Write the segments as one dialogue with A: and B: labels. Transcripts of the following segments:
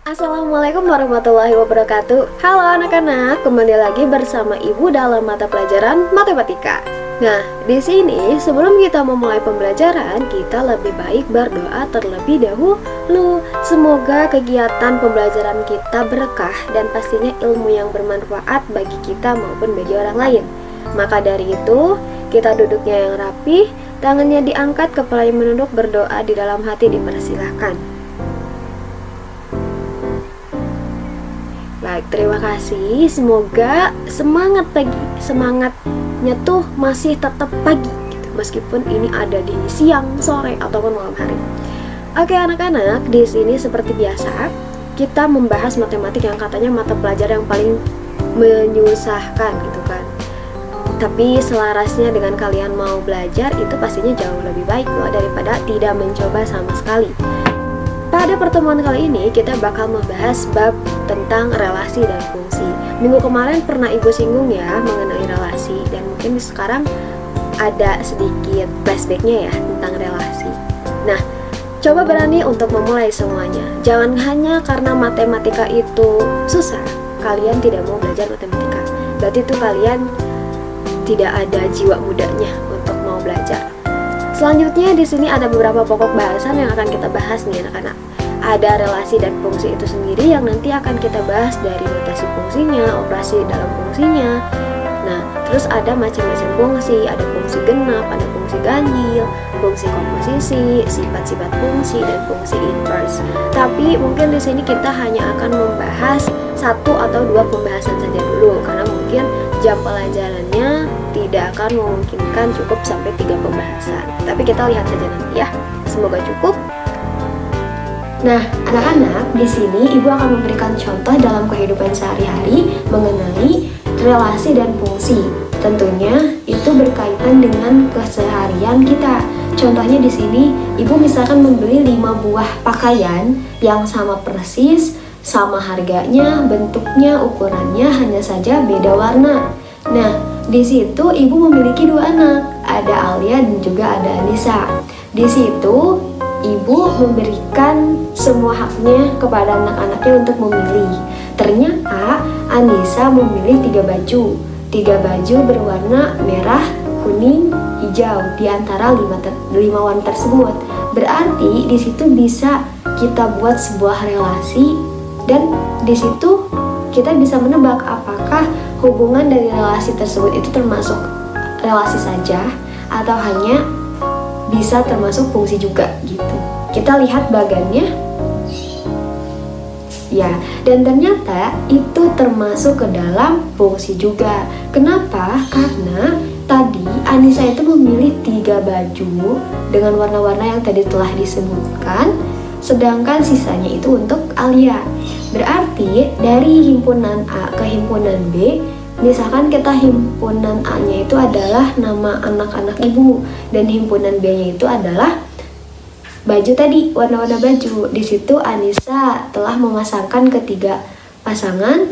A: Assalamualaikum warahmatullahi wabarakatuh. Halo anak-anak, kembali lagi bersama Ibu dalam mata pelajaran matematika. Nah, di sini sebelum kita memulai pembelajaran, kita lebih baik berdoa terlebih dahulu. Semoga kegiatan pembelajaran kita berkah dan pastinya ilmu yang bermanfaat bagi kita maupun bagi orang lain. Maka dari itu, kita duduknya yang rapih, tangannya diangkat, kepalanya menunduk, berdoa di dalam hati dipersilahkan. Baik, terima kasih. Semoga semangat pagi, semangatnya tuh masih tetap pagi gitu, meskipun ini ada di siang, sore ataupun malam hari. Oke anak-anak, di sini seperti biasa kita membahas matematik yang katanya mata pelajaran yang paling menyusahkan gitu kan. Tapi selarasnya dengan kalian mau belajar itu pastinya jauh lebih baik loh daripada tidak mencoba sama sekali. Pada pertemuan kali ini kita bakal membahas bab tentang relasi dan fungsi. Minggu kemarin pernah Ibu singgung ya mengenai relasi, dan mungkin sekarang ada sedikit flashbacknya ya tentang relasi. Nah, coba berani untuk memulai semuanya. Jangan hanya karena matematika itu susah, kalian tidak mau belajar matematika. Berarti itu kalian tidak ada jiwa mudanya untuk mau belajar. Selanjutnya di sini ada beberapa pokok bahasan yang akan kita bahas nih anak-anak. Ada relasi dan fungsi itu sendiri yang nanti akan kita bahas dari notasi fungsinya, operasi dalam fungsinya. Nah, terus ada macam-macam fungsi, ada fungsi genap, ada fungsi ganjil, fungsi komposisi, sifat-sifat fungsi, dan fungsi inverse. Tapi mungkin di sini kita hanya akan membahas satu atau dua pembahasan saja dulu, karena mungkin jam pelajarannya tidak akan memungkinkan cukup sampai 3 pembahasan. Tapi kita lihat saja nanti ya. Semoga cukup. Nah, anak-anak, di sini Ibu akan memberikan contoh dalam kehidupan sehari-hari mengenai relasi dan fungsi. Tentunya itu berkaitan dengan keseharian kita. Contohnya di sini, Ibu misalkan membeli 5 buah pakaian yang sama persis, sama harganya, bentuknya, ukurannya, hanya saja beda warna. Nah, di situ Ibu memiliki 2 anak, ada Alia dan juga ada Anissa. Di situ Ibu memberikan semua haknya kepada anak-anaknya untuk memilih. Ternyata Anissa memilih 3 baju. 3 baju berwarna merah, kuning, hijau di antara 5 warna tersebut. Berarti di situ bisa kita buat sebuah relasi, dan di situ kita bisa menebak apakah hubungan dari relasi tersebut itu termasuk relasi saja atau hanya bisa termasuk fungsi juga gitu. Kita lihat bagannya ya, dan ternyata itu termasuk ke dalam fungsi juga. Kenapa? Karena tadi Anissa itu memilih 3 baju dengan warna-warna yang tadi telah disebutkan, sedangkan sisanya itu untuk Alia. Berarti dari himpunan A ke himpunan B, misalkan kita himpunan A-nya itu adalah nama anak-anak Ibu, dan himpunan B-nya itu adalah baju tadi, warna-warna baju. Di situ Anissa telah memasangkan ketiga pasangan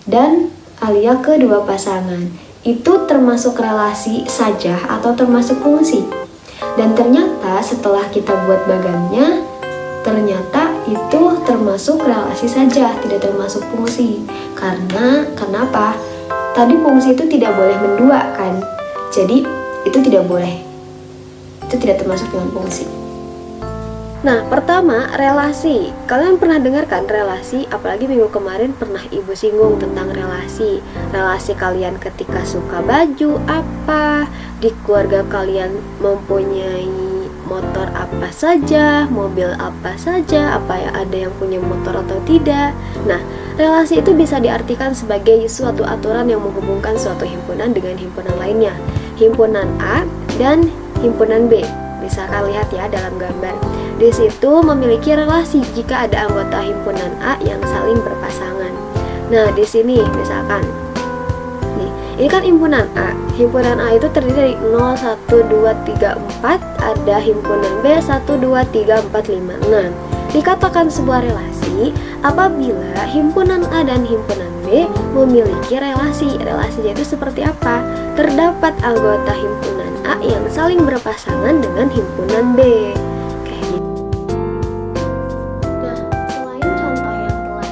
A: dan Alia ke 2 pasangan. Itu termasuk relasi saja atau termasuk fungsi? Dan ternyata setelah kita buat bagannya, ternyata itu termasuk relasi saja, tidak termasuk fungsi. Karena kenapa? Tadi fungsi itu tidak boleh mendua kan? Jadi itu tidak boleh. Itu tidak termasuk dengan fungsi. Nah, pertama relasi. Kalian pernah dengar kan relasi? Apalagi minggu kemarin pernah Ibu singgung tentang relasi. Relasi kalian ketika suka baju apa, di keluarga kalian mempunyai motor apa saja, mobil apa saja, apa ya, ada yang punya motor atau tidak. Nah, relasi itu bisa diartikan sebagai suatu aturan yang menghubungkan suatu himpunan dengan himpunan lainnya. Himpunan A dan himpunan B. Misalkan lihat ya dalam gambar. Di situ memiliki relasi jika ada anggota himpunan A yang saling berpasangan. Nah, di sini misalkan nih, ini kan himpunan A. Himpunan A itu terdiri dari 0, 1, 2, 3, 4. Ada himpunan B 1, 2, 3, 4, 5. Nah, dikatakan sebuah relasi apabila himpunan A dan himpunan B memiliki relasi. Relasinya itu seperti apa? Terdapat anggota himpunan A yang saling berpasangan dengan himpunan B. Kayak gitu. Nah, selain contoh yang telah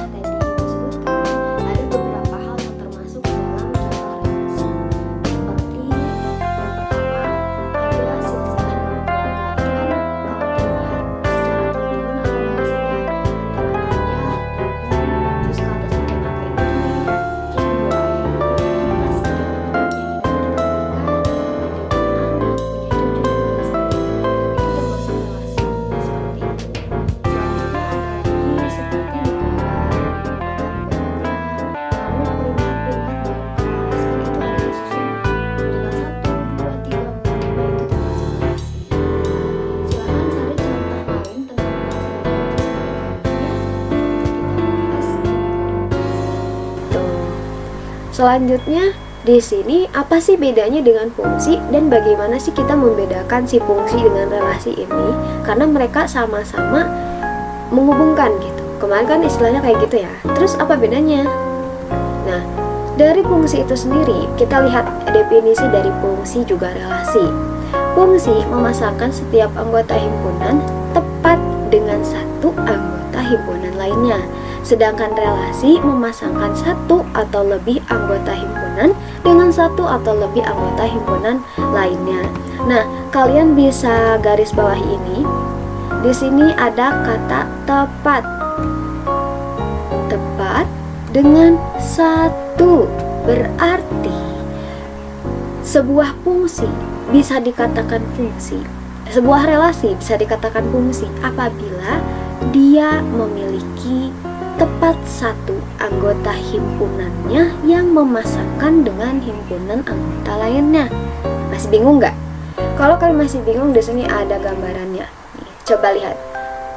A: Selanjutnya di sini apa sih bedanya dengan fungsi dan bagaimana sih kita membedakan si fungsi dengan relasi ini? Karena mereka sama-sama menghubungkan gitu. Kemarin kan istilahnya kayak gitu ya. Terus apa bedanya? Nah, dari fungsi itu sendiri kita lihat definisi dari fungsi juga relasi. Fungsi memasangkan setiap anggota himpunan tepat dengan satu anggota himpunan lainnya. Sedangkan relasi memasangkan satu atau lebih anggota himpunan dengan satu atau lebih anggota himpunan lainnya. Nah, kalian bisa garis bawahi ini. Di sini ada kata tepat. Tepat dengan satu. Berarti sebuah fungsi bisa dikatakan fungsi. Sebuah relasi bisa dikatakan fungsi apabila dia memiliki tepat satu anggota himpunannya yang memasangkan dengan himpunan anggota lainnya. Masih bingung nggak? Kalau kalian masih bingung, di sini ada gambarannya. Nih, coba lihat.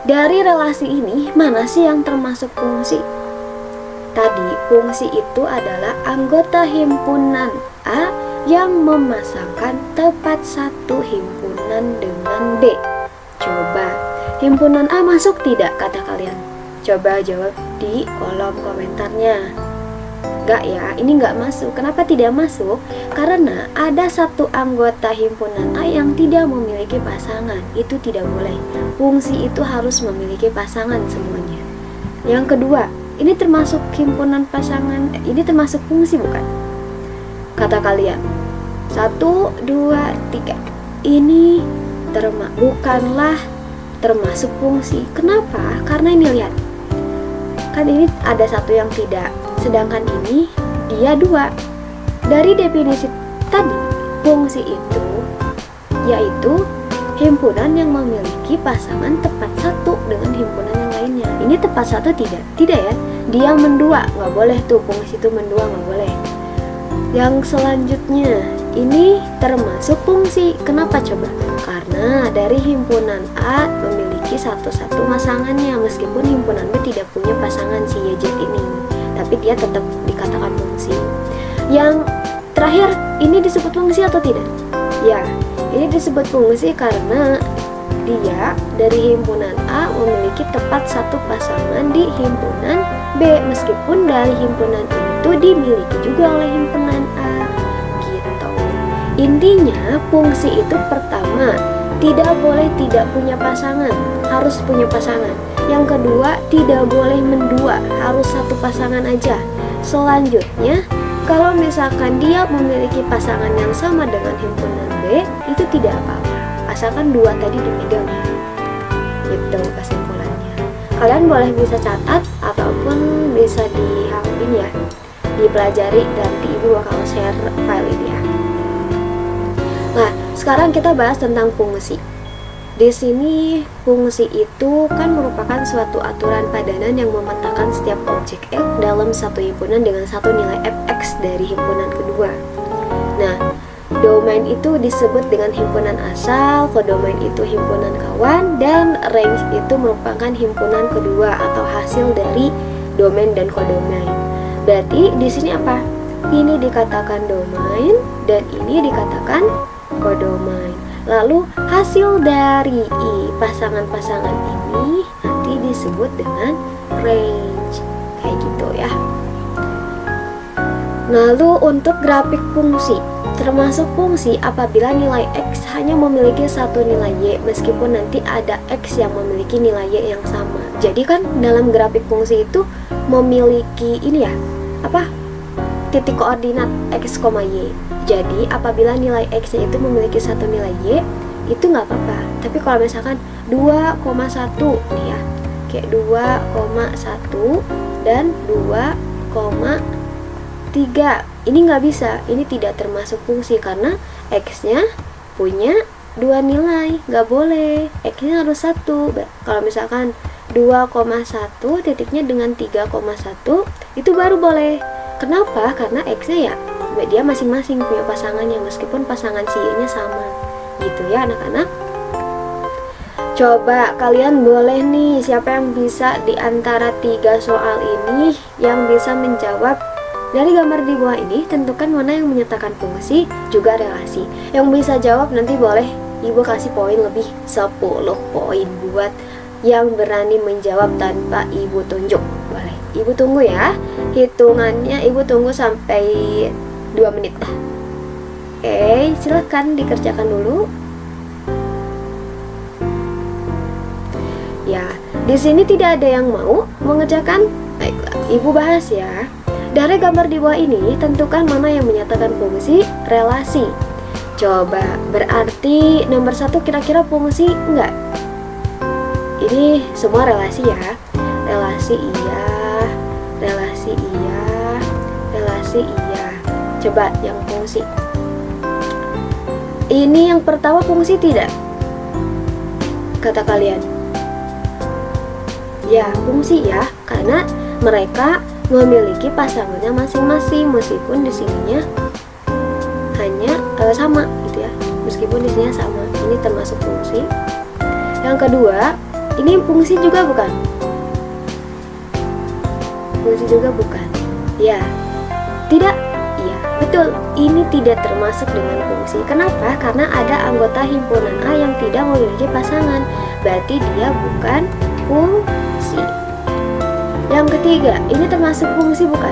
A: Dari relasi ini, mana sih yang termasuk fungsi? Tadi, fungsi itu adalah anggota himpunan A yang memasangkan tepat satu himpunan dengan B. Coba, himpunan A masuk tidak kata kalian? Coba jawab di kolom komentarnya. Enggak ya, ini enggak masuk. Kenapa tidak masuk? Karena ada satu anggota himpunan A yang tidak memiliki pasangan. Itu tidak boleh. Fungsi itu harus memiliki pasangan semuanya. Yang kedua, ini termasuk himpunan pasangan. Ini termasuk fungsi bukan? Kata kalian. 1, 2, 3. Ini bukanlah termasuk fungsi. Kenapa? Karena ini lihat. Kan ini ada satu yang tidak, sedangkan ini dia 2. Dari definisi tadi, fungsi itu yaitu himpunan yang memiliki pasangan tepat satu dengan himpunan yang lainnya. Ini tepat satu tidak? Tidak ya, dia mendua, nggak boleh tuh, fungsi itu mendua nggak boleh. Yang selanjutnya, ini termasuk fungsi. Kenapa coba? Karena dari himpunan A memiliki satu-satu pasangannya, meskipun himpunan B tidak punya pasangan si YZ ini, tapi dia tetap dikatakan fungsi. Yang terakhir, ini disebut fungsi atau tidak? Ya, ini disebut fungsi karena dia dari himpunan A memiliki tepat satu pasangan di himpunan B, meskipun dari himpunan itu dimiliki juga oleh himpunan A. Gitu. Intinya, fungsi itu pertama, tidak boleh tidak punya pasangan, harus punya pasangan. Yang kedua, tidak boleh mendua, harus satu pasangan aja. Selanjutnya, kalau misalkan dia memiliki pasangan yang sama dengan himpunan B, itu tidak apa-apa, asalkan 2 tadi dipegang ya. Itu kesimpulannya. Kalian boleh bisa catat ataupun bisa dihapin ya, dipelajari, nanti ibu bakal share file ini ya. Nah, sekarang kita bahas tentang fungsi. Di sini fungsi itu kan merupakan suatu aturan padanan yang memetakan setiap objek X dalam satu himpunan dengan satu nilai fx dari himpunan kedua. Nah, domain itu disebut dengan himpunan asal, kodomain itu himpunan kawan, dan range itu merupakan himpunan kedua atau hasil dari domain dan kodomain. Berarti di sini apa? Ini dikatakan domain dan ini dikatakan kodomain. Lalu hasil dari pasangan-pasangan ini nanti disebut dengan range. Kayak gitu ya. Lalu untuk grafik fungsi, termasuk fungsi apabila nilai X hanya memiliki satu nilai Y, meskipun nanti ada X yang memiliki nilai Y yang sama. Jadi kan dalam grafik fungsi itu memiliki ini ya, titik koordinat X, Y. Jadi apabila nilai X itu memiliki satu nilai Y, itu nggak apa-apa. Tapi kalau misalkan 2,1 nih ya, kayak 2,1 dan 2,3, ini nggak bisa, ini tidak termasuk fungsi karena X-nya punya 2 nilai, nggak boleh, X-nya harus 1. Kalau misalkan 2,1 titiknya dengan 3,1 itu baru boleh. Kenapa? Karena X-nya ya dia masing-masing punya pasangannya, meskipun pasangan si Y-nya sama. Gitu ya anak-anak. Coba kalian boleh nih, siapa yang bisa di antara 3 soal ini yang bisa menjawab Dari gambar di bawah ini, tentukan mana yang menyatakan fungsi juga relasi. Yang bisa jawab nanti boleh Ibu kasih poin lebih 10 poin buat yang berani menjawab tanpa Ibu tunjuk. Boleh. Ibu tunggu ya. Hitungannya Ibu tunggu sampai 2 menit dah. Oke, silakan dikerjakan dulu. Ya, di sini tidak ada yang mau mengerjakan. Baiklah, Ibu bahas ya. Dari gambar di bawah ini, tentukan mana yang menyatakan fungsi relasi. Coba, berarti nomor 1 kira-kira fungsi enggak? Ini semua relasi ya. Relasi iya, relasi iya, relasi iya. Coba yang fungsi. Ini yang pertama fungsi tidak? Kata kalian. Ya, fungsi ya, karena mereka memiliki pasangannya masing-masing, meskipun di sininya hanya sama gitu ya, meskipun di sininya sama. Ini termasuk fungsi. Yang kedua, ini fungsi juga bukan? Fungsi juga bukan? Ya, tidak? Iya, betul. Ini tidak termasuk dengan fungsi. Kenapa? Karena ada anggota himpunan A yang tidak memiliki pasangan, berarti dia bukan fungsi. Yang ketiga, ini termasuk fungsi bukan?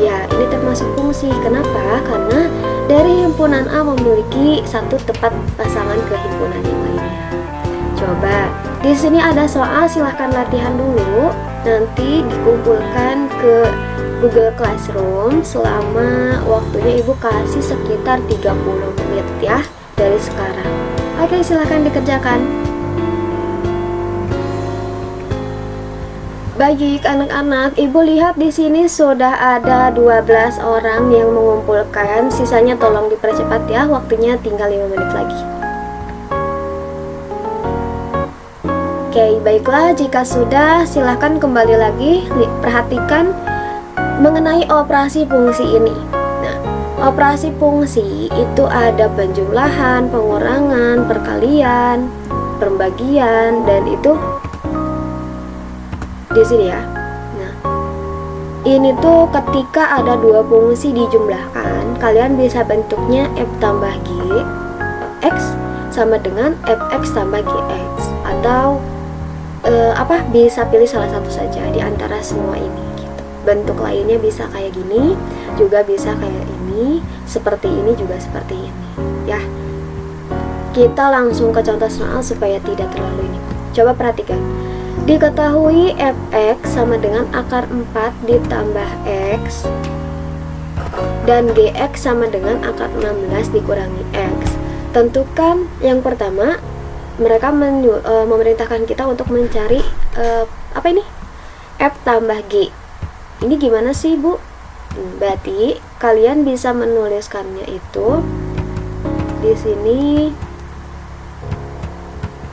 A: Ya, ini termasuk fungsi. Kenapa? Karena dari himpunan A memiliki satu tempat pasangan ke himpunan yang lainnya. Coba, di sini ada soal, silahkan latihan dulu. Nanti dikumpulkan ke Google Classroom selama waktunya Ibu kasih sekitar 30 menit ya dari sekarang. Oke, silahkan dikerjakan. Baik anak-anak, Ibu lihat di sini sudah ada 12 orang yang mengumpulkan. Sisanya tolong dipercepat ya, waktunya tinggal 5 menit lagi. Oke, baiklah, jika sudah silahkan kembali lagi. Perhatikan mengenai operasi fungsi ini. Nah, operasi fungsi itu ada penjumlahan, pengurangan, perkalian, pembagian, dan itu di sini ya. Nah, ini tuh ketika ada dua fungsi dijumlahkan, kalian bisa bentuknya f tambah g x sama dengan fx tambah gx, atau bisa pilih salah satu saja di antara semua ini gitu. Bentuk lainnya bisa kayak gini, juga bisa kayak ini, seperti ini, juga seperti ini ya. Kita langsung ke contoh soal supaya tidak terlalu ini. Coba perhatikan. Diketahui fx sama dengan akar 4 ditambah x dan gx sama dengan akar 16 dikurangi x. Tentukan yang pertama, mereka memerintahkan kita untuk mencari apa ini? F tambah G. Ini gimana sih, Bu? Berarti kalian bisa menuliskannya itu di sini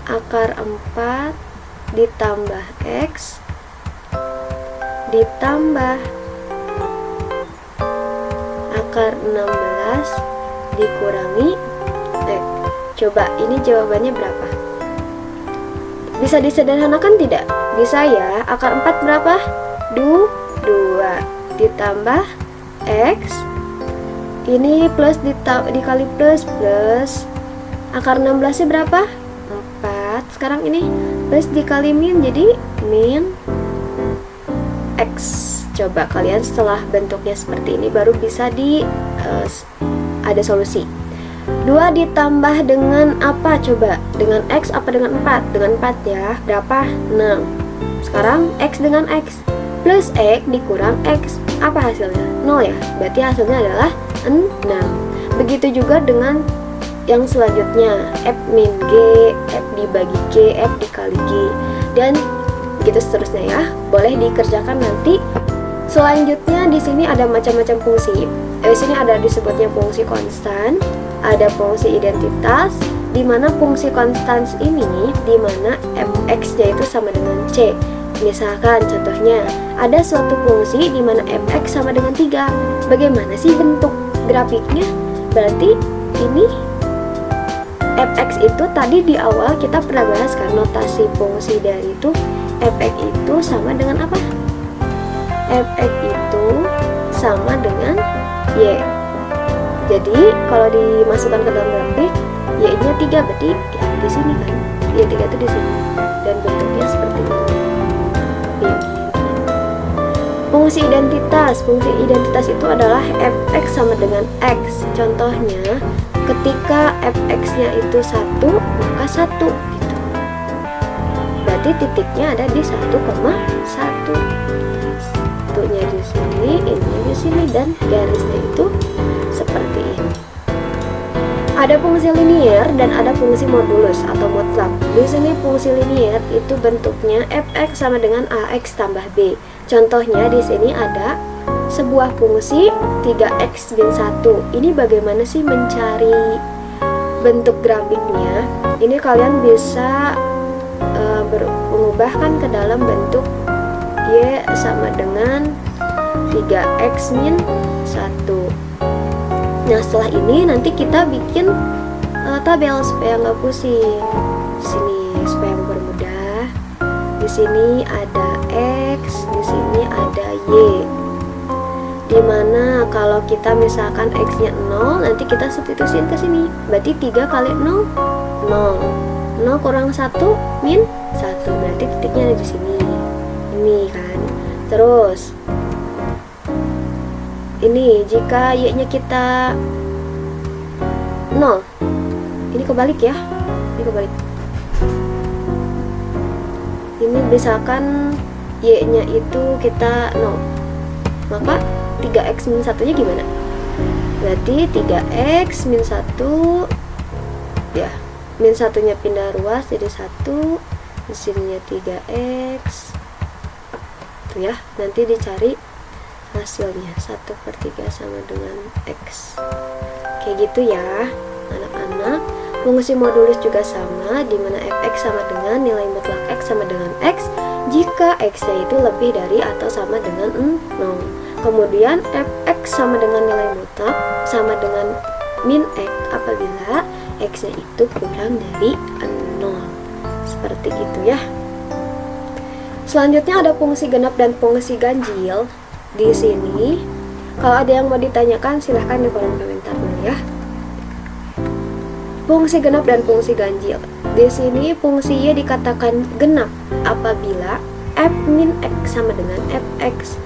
A: akar 4 ditambah X ditambah akar 16 dikurangi X. Coba ini jawabannya berapa? Bisa disederhanakan tidak? Bisa ya. Akar 4 berapa? 2 ditambah X. Ini plus dikali plus akar 16 nya berapa? 4. Sekarang ini plus dikali min jadi min X. Coba kalian setelah bentuknya seperti ini baru bisa ada solusi. 2 ditambah dengan apa coba? Dengan X apa dengan 4? Dengan 4 ya. Berapa? 6. Sekarang X dengan X plus X dikurang X, apa hasilnya? 0 ya. Berarti hasilnya adalah 6. Begitu juga dengan yang selanjutnya, F min G, F dibagi G, F dikali G, dan begitu seterusnya ya. Boleh dikerjakan nanti. Selanjutnya di sini ada macam-macam fungsi. Di sini ada disebutnya fungsi konstan, ada fungsi identitas, di mana fungsi konstan ini di mana fx-nya itu sama dengan c. Misalkan contohnya ada suatu fungsi di mana fx sama dengan 3. Bagaimana sih bentuk grafiknya? Berarti ini fx itu tadi di awal kita pernah bahas kan, notasi fungsi dari itu fx itu sama dengan apa? Fx itu sama dengan Y. Jadi kalau dimasukkan ke dalam grafik, Y-nya 3, berarti ya di sini kan. Y3 itu di sini. Dan bentuknya seperti ini. Fungsi identitas. Fungsi identitas itu adalah fx sama dengan x. Contohnya, ketika fx-nya itu 1, maka 1 gitu. Berarti titiknya ada di 1,1. Satunya di sini, ini di sini, dan garisnya itu seperti ini. Ada fungsi linier dan ada fungsi modulus atau mutlak. Di sini fungsi linier itu bentuknya fx sama dengan ax tambah b. Contohnya di sini ada sebuah fungsi 3x min 1. Ini bagaimana sih mencari bentuk grafiknya? Ini kalian bisa mengubahkan ke dalam bentuk y sama dengan 3x min 1. Nah, setelah ini nanti kita bikin tabel supaya nggak pusing. Sini supaya mempermudah. Di sini ada x, di sini ada y. Dimana kalau kita misalkan x-nya 0, nanti kita substitusiin ke sini. Berarti 3 kali 0, 0. 0 kurang 1 min 1. Berarti titiknya ada di sini. Ini kan. Terus ini jika y-nya kita 0, ini kebalik ya, ini kebalik. Ini misalkan y-nya itu kita 0, maka 3x min 1 nya gimana? Berarti 3x min 1 ya, min 1 nya pindah ruas jadi 1, di sininya 3x tuh ya. Nanti dicari hasilnya 1/3 sama dengan x. Kayak gitu ya anak-anak. Fungsi modulus juga sama, dimana fx sama dengan nilai mutlak x sama dengan x jika x-nya itu lebih dari atau sama dengan 0. Kemudian fx sama dengan nilai mutlak sama dengan min x apabila x-nya itu kurang dari 0. Seperti itu ya. Selanjutnya ada fungsi genap dan fungsi ganjil. Di sini, kalau ada yang mau ditanyakan silahkan di kolom komentar dulu ya. Fungsi genap dan fungsi ganjil. Di sini fungsi y dikatakan genap apabila f min x sama dengan fx.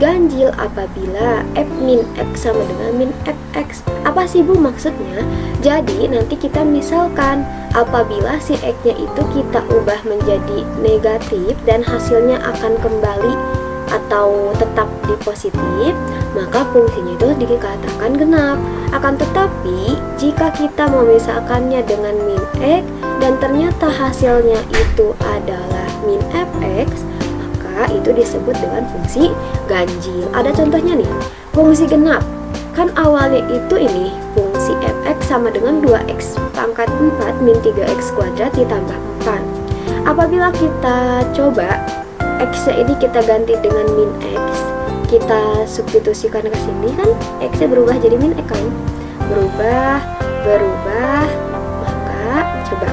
A: Ganjil apabila f min x sama dengan min fx. Apa sih Bu maksudnya? Jadi nanti kita misalkan apabila si x-nya itu kita ubah menjadi negatif dan hasilnya akan kembali atau tetap di positif, maka fungsinya itu dikatakan genap. Akan tetapi jika kita memisahkannya dengan min x dan ternyata hasilnya itu adalah min fx, maka itu disebut dengan fungsi ganjil. Ada contohnya nih, fungsi genap. Kan awalnya itu ini fungsi fx sama dengan 2x pangkat 4 min 3x kuadrat ditambah 4. Apabila kita coba x-nya ini kita ganti dengan min x, kita substitusikan ke sini kan x-nya berubah jadi min x kan? Berubah, maka coba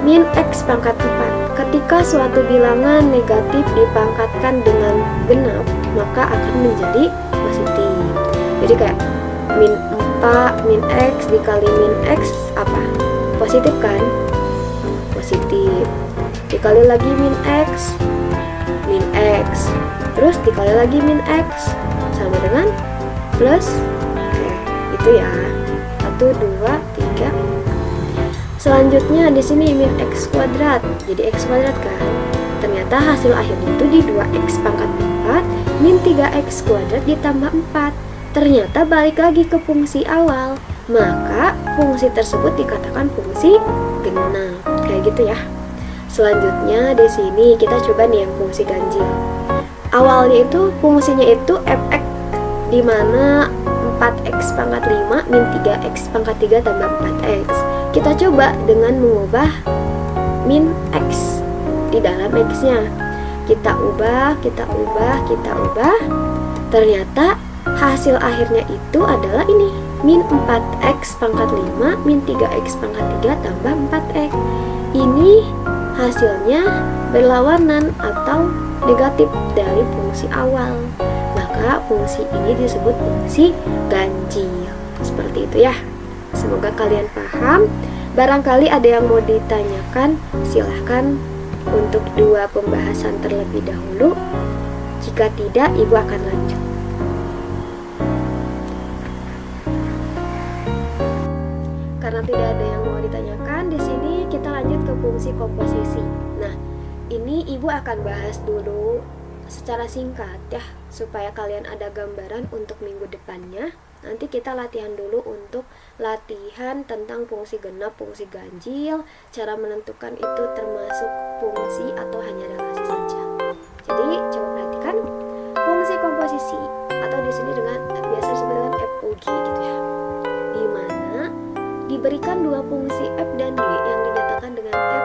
A: min x pangkat 4. Ketika suatu bilangan negatif dipangkatkan dengan genap, maka akan menjadi positif. Jadi kayak min 4 min x dikali min x apa? Positif kan? Positif. Dikali lagi min x, terus dikali lagi min x sama dengan plus itu ya. 1, 2, 3. Selanjutnya di sini min x kuadrat. Jadi x kuadrat kan. Ternyata hasil akhirnya itu di 2x pangkat 4 min 3x kuadrat ditambah 4. Ternyata balik lagi ke fungsi awal. Maka fungsi tersebut dikatakan fungsi genap. Kayak gitu ya. Selanjutnya di sini kita coba nih yang fungsi ganjil. Awalnya itu fungsinya itu fx, di mana 4x pangkat 5 min 3x pangkat 3 tambah 4x. Kita coba dengan mengubah min x di dalam x-nya. Kita ubah. Ternyata hasil akhirnya itu adalah ini, min 4x pangkat 5 min 3x pangkat 3 tambah 4x. Ini hasilnya berlawanan atau negatif dari fungsi awal. Maka maka fungsi ini disebut fungsi ganjil. Seperti itu ya. Semoga kalian paham. Barangkali ada yang mau ditanyakan, silahkan untuk dua pembahasan terlebih dahulu. Jika tidak, Ibu akan lanjut. Karena tidak ada yang mau ditanyakan, di sini kita lanjut ke fungsi komposisi. Nah, ini Ibu akan bahas dulu secara singkat ya, supaya kalian ada gambaran untuk minggu depannya. Nanti kita latihan dulu untuk latihan tentang fungsi genap, fungsi ganjil, cara menentukan itu termasuk fungsi atau hanya relasi saja. Jadi coba perhatikan fungsi komposisi atau di sini dengan biasa disebut dengan FOG gitu ya. Di mana diberikan dua fungsi F dan G yang dinyatakan dengan F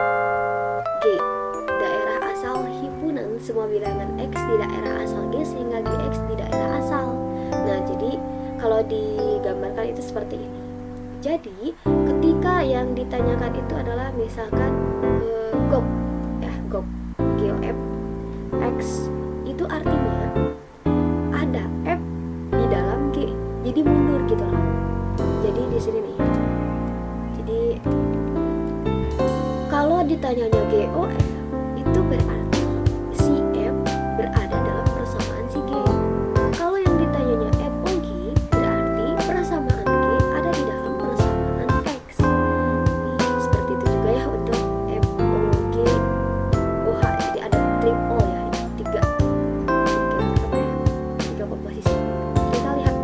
A: G, daerah asal himpunan semua bilangan X di daerah asal G sehingga GX di daerah asal. Nah, jadi kalau digambarkan itu seperti ini. Jadi ketika yang ditanyakan itu adalah misalkan GOP ya, GOP GOF X, itu artinya ada F di dalam G, jadi mundur gitu loh. Jadi di sini nih. Jadi kalau ditanyanya GOF itu berarti si F berada dalam persamaan si G. Kalau yang ditanyanya FOG berarti persamaan G ada di dalam persamaan X. Seperti itu juga ya untuk FOG OH. Jadi ada triple ya, tiga komposisi. Kita lihat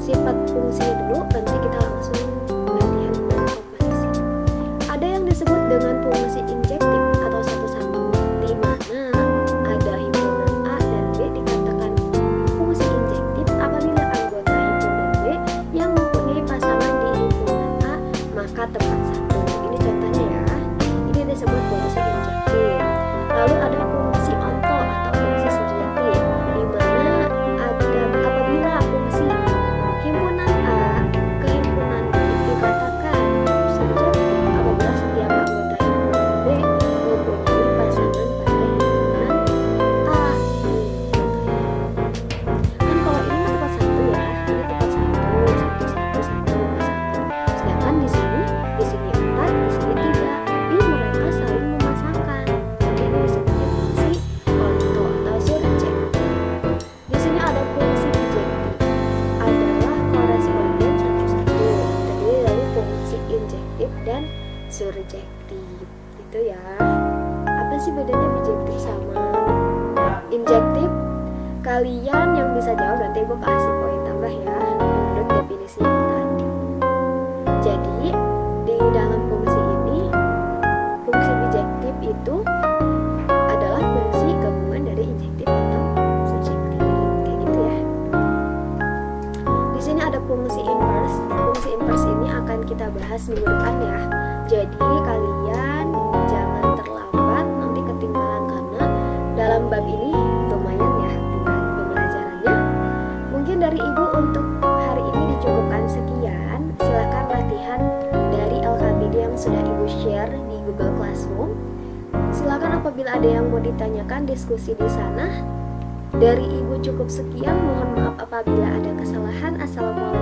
A: sifat fungsinya dulu, nanti kita langsung latihan komposisi. Ada yang disebut dengan fungsi injektif atau satu-satu, di mana ada himpunan A dan B dikatakan fungsi injektif apabila anggota himpunan B yang mempunyai pasangan di himpunan A maka tepat satu. Ini contohnya ya. Ini disebut fungsi injektif. Lalu ada fungsi onto atau fungsi surjektif, di mana ada apabila fungsi himpunan A ke himpunan B dikatakan surjektif apabila setiap anggota himpunan B mempunyai pasangan pada himpunan A. Kan kalau ini mah tepat satu ya, ini tepat satu. Sedangkan di sini 4, di sini 3. Tapi mereka saling memasangkan. Jadi ini disebutnya fungsi onto atau surjektif. Di sini ada fungsi bijektif, adalah koresponden satu-satu. Jadi lalu fungsi injektif dan surjektif. Itu ya. Apa sih bedanya bijektif sama injektif? Kalian yang bisa jawab nanti gue kasih poin tambah ya menurut definisi yang tadi. Jadi di dalam fungsi ini, fungsi bijektif itu adalah fungsi gabungan dari injektif atau surjektif, kayak gitu ya. Di sini ada fungsi inverse. Fungsi inverse ini akan kita bahas minggu depan ya. Jadi kalian jangan terlambat nanti ketinggalan, karena dalam bab ini lumayan ya buat pembelajarannya. Mungkin dari Ibu untuk hari ini dicukupkan sekian. Silakan latihan dari LKBD yang sudah Ibu share di Google Classroom. Silakan apabila ada yang mau ditanyakan, diskusi di sana. Dari Ibu cukup sekian. Mohon maaf apabila ada kesalahan. Assalamualaikum